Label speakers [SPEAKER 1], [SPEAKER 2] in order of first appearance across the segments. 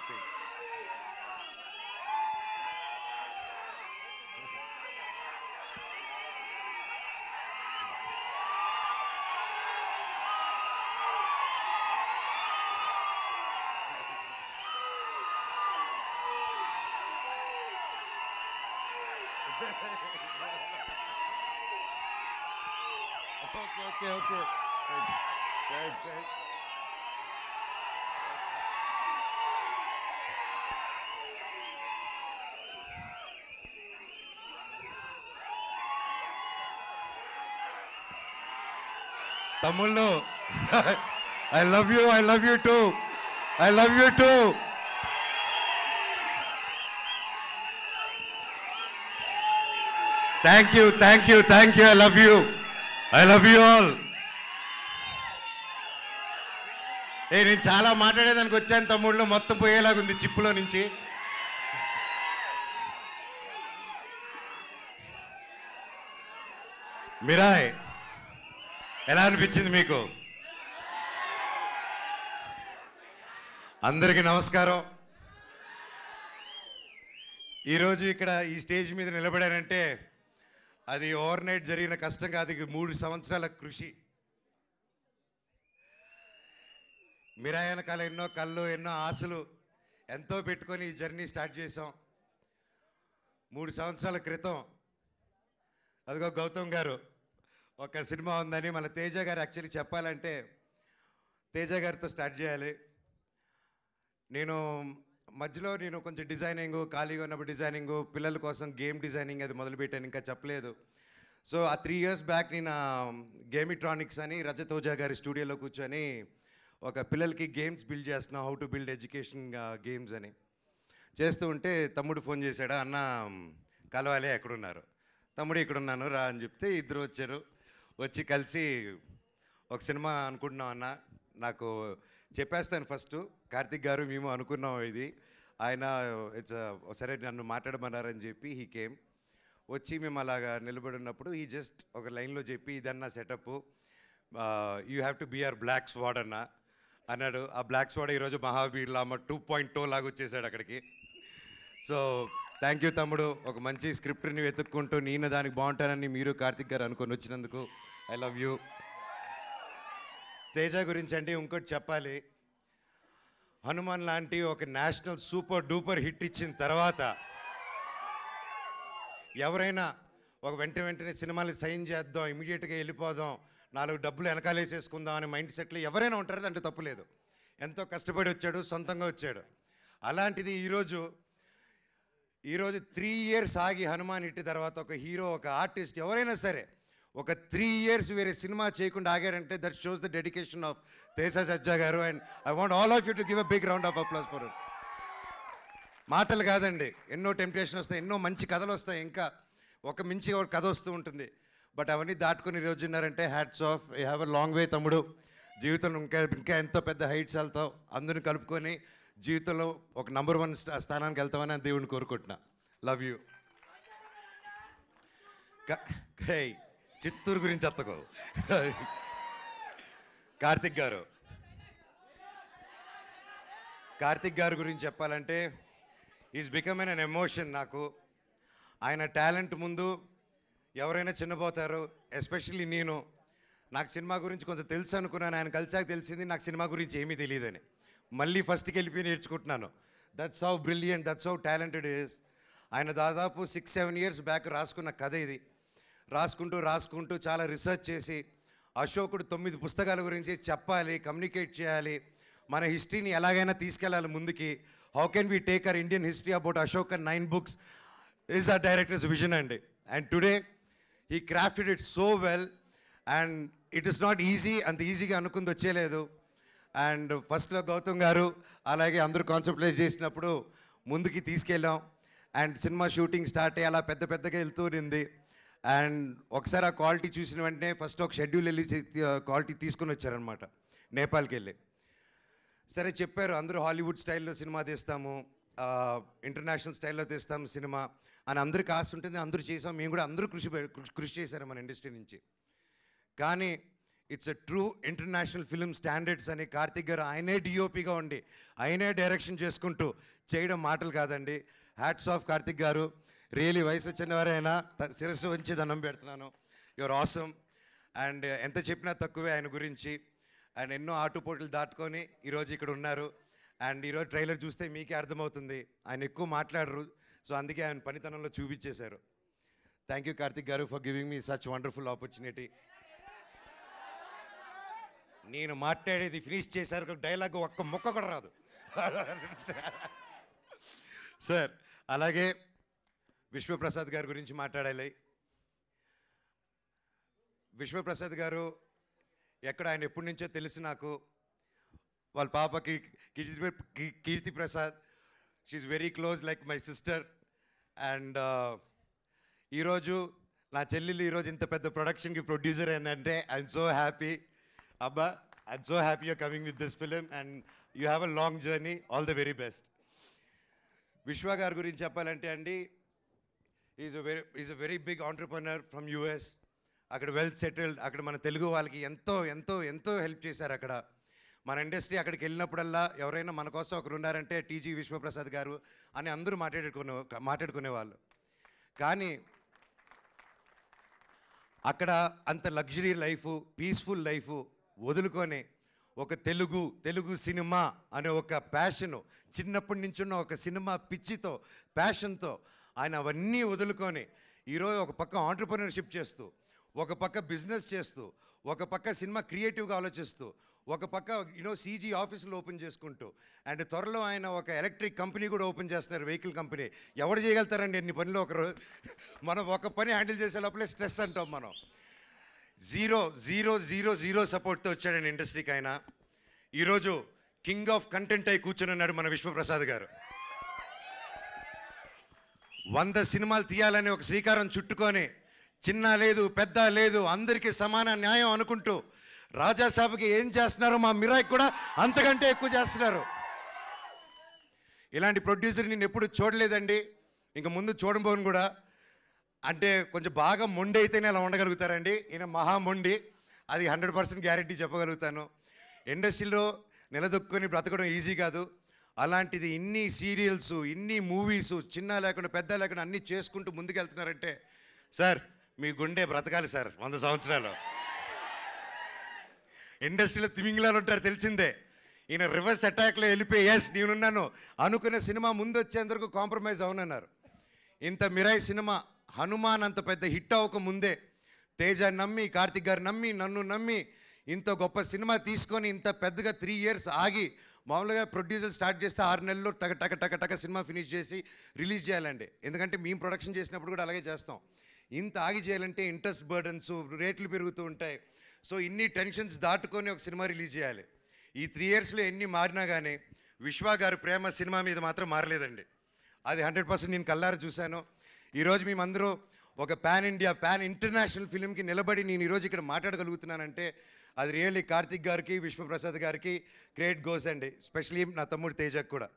[SPEAKER 1] Okay. Okay okay okay. Thank you. తమ్ముళ్ళు, I love you too, I love you too. Thank you thank you thank you. I love you all. నేను చాలా మాట్లాడేదానికి వచ్చాను తమ్ముళ్ళు, మొత్తం పోయేలాగుంది చిప్పులో నుంచి. Mirai ఎలా అనిపించింది మీకు? అందరికీ నమస్కారం. ఈరోజు ఇక్కడ ఈ స్టేజ్ మీద నిలబడారంటే అది ఓవర్ నైట్ జరిగిన కష్టం కాదు, ఇది 3 సంవత్సరాల కృషి. మిరాయ్ వెనకాల ఎన్నో కళ్ళు, ఎన్నో ఆశలు ఎంతో పెట్టుకొని ఈ జర్నీ స్టార్ట్ చేసాం. 3 సంవత్సరాల క్రితం అదిగో గౌతమ్ గారు ఒక సినిమా ఉందని మన తేజ గారు యాక్చువల్లీ చెప్పాలంటే తేజ గారితో స్టార్ట్ చేయాలి. నేను మధ్యలో కొంచెం డిజైనింగ్, ఖాళీగా ఉన్నప్పుడు డిజైనింగ్, పిల్లల కోసం గేమ్ డిజైనింగ్ అది మొదలుపెట్టాను, ఇంకా చెప్పలేదు. సో ఆ 3 years బ్యాక్ నేను గేమిట్రానిక్స్ అని రజత్ ఓజా గారి స్టూడియోలో కూర్చొని ఒక పిల్లలకి గేమ్స్ బిల్డ్ చేస్తున్నాం, how to build education games అని చేస్తూ ఉంటే తమ్ముడు ఫోన్ చేశాడు, అన్న కలవాలి, ఎక్కడున్నారు? తమ్ముడు ఇక్కడున్నాను రా అని చెప్తే ఇద్దరు వచ్చారు. వచ్చి కలిసి ఒక సినిమా అనుకుంటున్నాం అన్న, నాకు చెప్పేస్తాను ఫస్ట్, కార్తిక్ గారు మేము అనుకున్నాం ఇది, ఆయన సరే నన్ను మాట్లాడమన్నారని చెప్పి హీ కేమ్. వచ్చి మేము అలాగా నిలబడి ఉన్నప్పుడు ఈ జస్ట్ ఒక లైన్లో చెప్పి ఇదన్నా setup, you have to be or black స్వాడ్ అన్న అన్నాడు. ఆ బ్లాక్ స్వాడ్ ఈరోజు మహావీర్ లామ 2.0 లాగా వచ్చేసాడు అక్కడికి. సో థ్యాంక్ యూ తమ్ముడు, ఒక మంచి స్క్రిప్ట్ని వెతుక్కుంటూ నేను దానికి బాగుంటానని మీరు కార్తిక్ గారు అనుకొని వచ్చినందుకు ఐ లవ్ యూ. తేజ గురించి అంటే ఇంకోటి చెప్పాలి, హనుమాన్ లాంటి ఒక నేషనల్ సూపర్ డూపర్ హిట్ ఇచ్చిన తర్వాత ఎవరైనా ఒక వెంటనే సినిమాలు సైన్ చేద్దాం, ఇమీడియట్గా వెళ్ళిపోదాం, 4 డబ్బులు వెనకాలేసేసుకుందాం అనే మైండ్ సెట్లో ఎవరైనా ఉంటారు, అంటే తప్పులేదు. ఎంతో కష్టపడి వచ్చాడు, సొంతంగా వచ్చాడు. అలాంటిది ఈరోజు 3 years ఆగి హనుమాన్ హిట్ తర్వాత ఒక హీరో, ఒక ఆర్టిస్ట్ ఎవరైనా సరే ఒక 3 years వేరే సినిమా చేయకుండా ఆగారంటే that shows the dedication of Teja Sajja గారు. And I want all of you to give a big round of applause for it. మాటలు కాదండి, ఎన్నో టెంప్టేషన్ వస్తాయి, ఎన్నో మంచి కథలు వస్తాయి, ఇంకా ఒక మించి ఒక కథ వస్తూ ఉంటుంది. బట్ అవన్నీ దాటుకుని ఈరోజు ఉన్నారంటే hats off, you have a long way తమ్ముడు. జీవితంలో ఇంకా ఎంతో పెద్ద హైట్స్ వెళ్తావు, అందరిని కలుపుకొని జీవితంలో ఒక నంబర్ 1 స్థానానికి వెళ్తామని దేవుడిని కోరుకుంటున్నా. Love you. చిత్తూరు గురించి ఎత్తకో. కార్తిక్ గారు గురించి చెప్పాలంటే ఈజ్ బికమ్ ఎన్ ఎమోషన్ నాకు. ఆయన టాలెంట్ ముందు ఎవరైనా చిన్నపోతారు, ఎస్పెషల్లీ నేను. నాకు సినిమా గురించి కొంచెం తెలుసు అనుకున్నాను, ఆయన కలిసాక తెలిసింది నాకు సినిమా గురించి ఏమీ తెలియదని. మళ్ళీ ఫస్ట్కి వెళ్ళిపోయి నేర్చుకుంటున్నాను. That's how brilliant, that's how talented is. ఆయన దాదాపు 6-7 years బ్యాక్ రాసుకున్న కథ ఇది. రాసుకుంటూ చాలా రీసెర్చ్ చేసి అశోకుడు 9 పుస్తకాల గురించి చెప్పాలి, కమ్యూనికేట్ చేయాలి, మన హిస్టరీని ఎలాగైనా తీసుకెళ్ళాలి ముందుకి. How can we take our Indian history about Ashok and 9 books is ఆ డైరెక్టర్స్ విజన్ అండి. And today he crafted it so well and it is not easy, అంత ఈజీగా అనుకుంది వచ్చేలేదు. అండ్ ఫస్ట్లో గౌతమ్ గారు అలాగే అందరూ కాన్సెప్టలైజ్ చేసినప్పుడు ముందుకి తీసుకెళ్ళాం. అండ్ సినిమా షూటింగ్ స్టార్ట్ అయ్యి అలా పెద్దగా వెళ్తూ ఉంది. అండ్ ఒకసారి ఆ క్వాలిటీ చూసిన వెంటనే ఫస్ట్ ఒక షెడ్యూల్ వెళ్ళి క్వాలిటీ తీసుకుని వచ్చారనమాట, నేపాల్కి వెళ్ళి. సరే చెప్పారు, అందరూ హాలీవుడ్ స్టైల్లో సినిమా తీస్తాము, ఇంటర్నేషనల్ స్టైల్లో తీస్తాము సినిమా అని అందరికి ఆశ ఉంటుంది, అందరూ చేసాం, మేము కూడా అందరూ కృషి చేశారు మన ఇండస్ట్రీ నుంచి. కానీ it's a true international film standards అని కార్తిక్ గారు ఆయనే డిఓపిగా ఉండి ఆయనే డైరెక్షన్ చేసుకుంటూ చేయడం మాటలు కాదండి. హ్యాట్స్ ఆఫ్ కార్తిక్ గారు. రియలీ వయసు వచ్చినవారైనా శిరస్సు వంచి దండం పెడుతున్నాను. Your awesome. అండ్ ఎంత చెప్పినా తక్కువే ఆయన గురించి. ఆయన ఎన్నో ఆటుపోట్లు దాటుకొని ఈరోజు ఇక్కడ ఉన్నారు. అండ్ ఈరోజు ట్రైలర్ చూస్తే మీకే అర్థమవుతుంది ఆయన ఎక్కువ మాట్లాడరు. సో అందుకే ఆయన పనితనంలో చూపించేశారు. థ్యాంక్ యూ కార్తిక్ గారు for giving me such wonderful opportunity. నేను మాట్లాడేది ఫినిష్ చేశారు డైలాగ్ ఒక్క ముక్క కూడా రాదు సార్. అలాగే విశ్వప్రసాద్ గారి గురించి మాట్లాడాలి. విశ్వప్రసాద్ గారు ఎక్కడ ఆయన ఎప్పటి నుంచో తెలుసు నాకు. వాళ్ళ పాపకి Keerthi Prasad, she's very close like my sister. And ఈరోజు నా చెల్లెలు ఈరోజు ఇంత పెద్ద ప్రొడక్షన్కి ప్రొడ్యూసర్ ఏంటంటే ఐఎమ్ సో హ్యాపీ. అబ్బా, I'm so happy your coming with this film and you have a long journey. All the very best. Vishwa గారి గురించి చెప్పాలంటే అండి, is a very big entrepreneur from US. అక్కడ వెల్ సెటిల్డ్. అక్కడ మన తెలుగు వాళ్ళకి ఎంతో ఎంతో ఎంతో హెల్ప్ చేశారు. అక్కడ మన ఇండస్ట్రీ అక్కడికి వెళ్ళినప్పుడల్లా ఎవరైనా మన కోసం ఒకరు ఉన్నారంటే టీజీ విశ్వప్రసాద్ గారు అని అందరూ మాట్లాడుకునేవాళ్ళు. కానీ అక్కడ అంత లగ్జరీ లైఫు, పీస్ఫుల్ లైఫు వదులుకొని ఒక తెలుగు సినిమా అనే ఒక ప్యాషను, చిన్నప్పటి నుంచి ఉన్న ఒక సినిమా పిచ్చితో, ప్యాషన్తో ఆయన అవన్నీ వదులుకొని ఈరోజు ఒక పక్క ఆంటర్ప్రెన్యూర్షిప్ చేస్తూ, ఒక పక్క బిజినెస్ చేస్తూ, ఒక పక్క సినిమా క్రియేటివ్గా ఆలోచిస్తూ, ఒక పక్క సీజీ ఆఫీసులు ఓపెన్ చేసుకుంటూ, అండ్ త్వరలో ఆయన ఒక ఎలక్ట్రిక్ కంపెనీ కూడా ఓపెన్ చేస్తున్నారు, వెహికల్ కంపెనీ. ఎవరు చేయగలుగుతారండి ఎన్ని పనులు ఒకరు? మనం ఒక పని హ్యాండిల్ చేసే లోపలే స్ట్రెస్ అంటాం మనం. జీరో జీరో జీరో జీరో సపోర్ట్తో వచ్చాడండి ఇండస్ట్రీకి ఆయన. ఈరోజు కింగ్ ఆఫ్ కంటెంట్ అయి కూర్చొని ఉన్నాడు మన విశ్వప్రసాద్ గారు. 100 సినిమాలు తీయాలని ఒక శ్రీకారం చుట్టుకొని, చిన్న లేదు పెద్ద లేదు అందరికీ సమాన న్యాయం అనుకుంటూ రాజాసాబ్కి ఏం చేస్తున్నారో మా మిరాయికి కూడా అంతకంటే ఎక్కువ చేస్తున్నారు. ఇలాంటి ప్రొడ్యూసర్ నేను ఎప్పుడు చూడలేదండి, ఇంక ముందు చూడబోను కూడా. అంటే కొంచెం బాగా మొండి అయితేనే అలా ఉండగలుగుతారండి. ఈయన మహా మొండి, అది 100% గ్యారెంటీ చెప్పగలుగుతాను. ఇండస్ట్రీలో నిలదొక్కుని బ్రతకడం ఈజీ కాదు. అలాంటిది ఇన్ని సీరియల్స్, ఇన్ని మూవీస్, చిన్న లేకుండా పెద్ద లేకుండా అన్నీ చేసుకుంటూ ముందుకెళ్తున్నారంటే సార్ మీ గుండె బ్రతకాలి సార్ 100 సంవత్సరాలు. ఇండస్ట్రీలో తిమింగిలాలు ఉంటారు తెలిసిందే. ఈయన రివర్స్ అటాక్లో వెళ్ళిపోయి ఎస్ నేనున్నాను అనుకునే సినిమా ముందు వచ్చేందుకు కాంప్రమైజ్ అవునన్నారు. ఇంత మిరాయి సినిమా హనుమాన్ అంత పెద్ద హిట్ అవ్వక ముందే తేజ నమ్మి, కార్తిక్ గారు నమ్మి, నన్ను నమ్మి ఇంత గొప్ప సినిమా తీసుకొని ఇంత పెద్దగా 3 years ఆగి, మామూలుగా ప్రొడ్యూసర్ స్టార్ట్ చేస్తే 6 నెలల్లో టక సినిమా ఫినిష్ చేసి రిలీజ్ చేయాలండి. ఎందుకంటే మేము ప్రొడక్షన్ చేసినప్పుడు కూడా అలాగే చేస్తాం. ఇంత ఆగి చేయాలంటే ఇంట్రెస్ట్ బర్డన్స్, రేట్లు పెరుగుతూ ఉంటాయి. సో ఇన్ని టెన్షన్స్ దాటుకొని ఒక సినిమా రిలీజ్ చేయాలి. ఈ 3 yearsలో ఎన్ని మారినా కానీ విశ్వ గారి ప్రేమ సినిమా మీద మాత్రం మారలేదండి. అది 100% నేను కల్లారా చూశాను. ఈరోజు మేమందరూ ఒక పాన్ ఇండియా, పాన్ ఇంటర్నేషనల్ ఫిలింకి నిలబడి నేను ఈరోజు ఇక్కడ మాట్లాడగలుగుతున్నానంటే అది రియల్లీ కార్తిక్ గారికి, విశ్వప్రసాద్ గారికి క్రెడిట్ గోస్ అండి. స్పెషలీ నా తమ్ముడు తేజకు కూడా.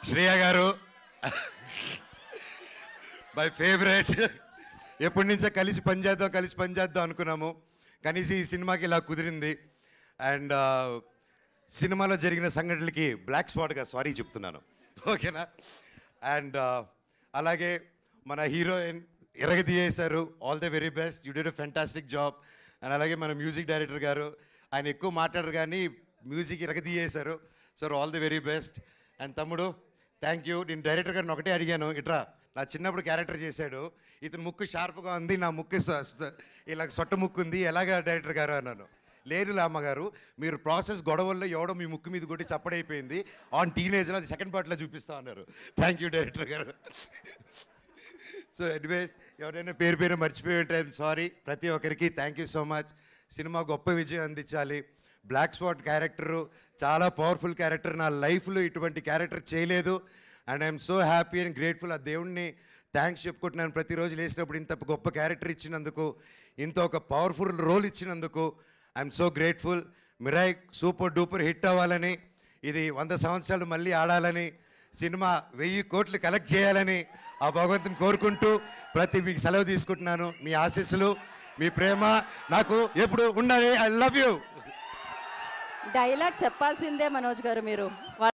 [SPEAKER 1] శ్రేయ గారు మై ఫేవరెట్. ఎప్పటి నుంచో కలిసి పనిచేద్దాం అనుకున్నాము. కనీసం ఈ సినిమాకి ఇలా కుదిరింది. అండ్ సినిమాలో జరిగిన సంఘటనలకి బ్లాక్ స్పాట్గా సారీ చెప్తున్నాను, ఓకేనా? అండ్ అలాగే మన హీరోయిన్ ఎరగదీయేశారు. All the very best, you did a fantastic job. And అలాగే మన మ్యూజిక్ డైరెక్టర్ గారు, ఆయన ఎక్కువ మాట్లాడరు కానీ మ్యూజిక్ ఎరగదీయేశారు. Sir all the very best. And తమ్ముడు థ్యాంక్ యూ. నేను డైరెక్టర్ గారిని ఒకటే అడిగాను, ఇట్రా నా చిన్నప్పుడు క్యారెక్టర్ చేశాడు, ఇతను ముక్కు షార్ప్గా ఉంది, నా ముక్కు ఇలా సొట్ట ముక్కు ఉంది, ఎలాగా డైరెక్టర్ గారు అన్నాను. లేదు అమ్మగారు, మీరు ప్రాసెస్ గొడవల్లో ఎవడో మీ ముక్కు మీద కొట్టి చప్పడైపోయింది, ఆన్ టీనేజ్లో అది సెకండ్ పార్ట్లో చూపిస్తా అన్నారు. థ్యాంక్ యూ డైరెక్టర్ గారు. సో ఎనీవేస్ ఎవరైనా పేరు మర్చిపోయి ఉంటే ఐఎమ్ సారీ. ప్రతి ఒక్కరికి thank you so much. Cinema గొప్ప విజయం అందించాలి. బ్లాక్ స్పాట్ క్యారెక్టరు చాలా పవర్ఫుల్ క్యారెక్టర్. నా లైఫ్లో ఇటువంటి క్యారెక్టర్ చేయలేదు. And I'm so happy and grateful. ఆ దేవుణ్ణి థ్యాంక్స్ చెప్పుకుంటున్నాను. ప్రతిరోజు లేచినప్పుడు ఇంత గొప్ప క్యారెక్టర్ ఇచ్చినందుకు, ఇంత ఒక పవర్ఫుల్ రోల్ ఇచ్చినందుకు I'm so grateful. Mirai super duper hit అవ్వాలని, ఇది 100 సంవత్సరాలు మళ్ళీ ఆడాలని, సినిమా 1000 కోట్లు కలెక్ట్ చేయాలని ఆ భగవంతుని కోరుకుంటూ మీకు సెలవు తీసుకుంటున్నాను. మీ ఆశీస్సులు, మీ ప్రేమ నాకు ఎప్పుడు ఉండాలి. I love you.
[SPEAKER 2] డైలాగ్ చెప్పాల్సిందే మనోజ్ గారు మీరు.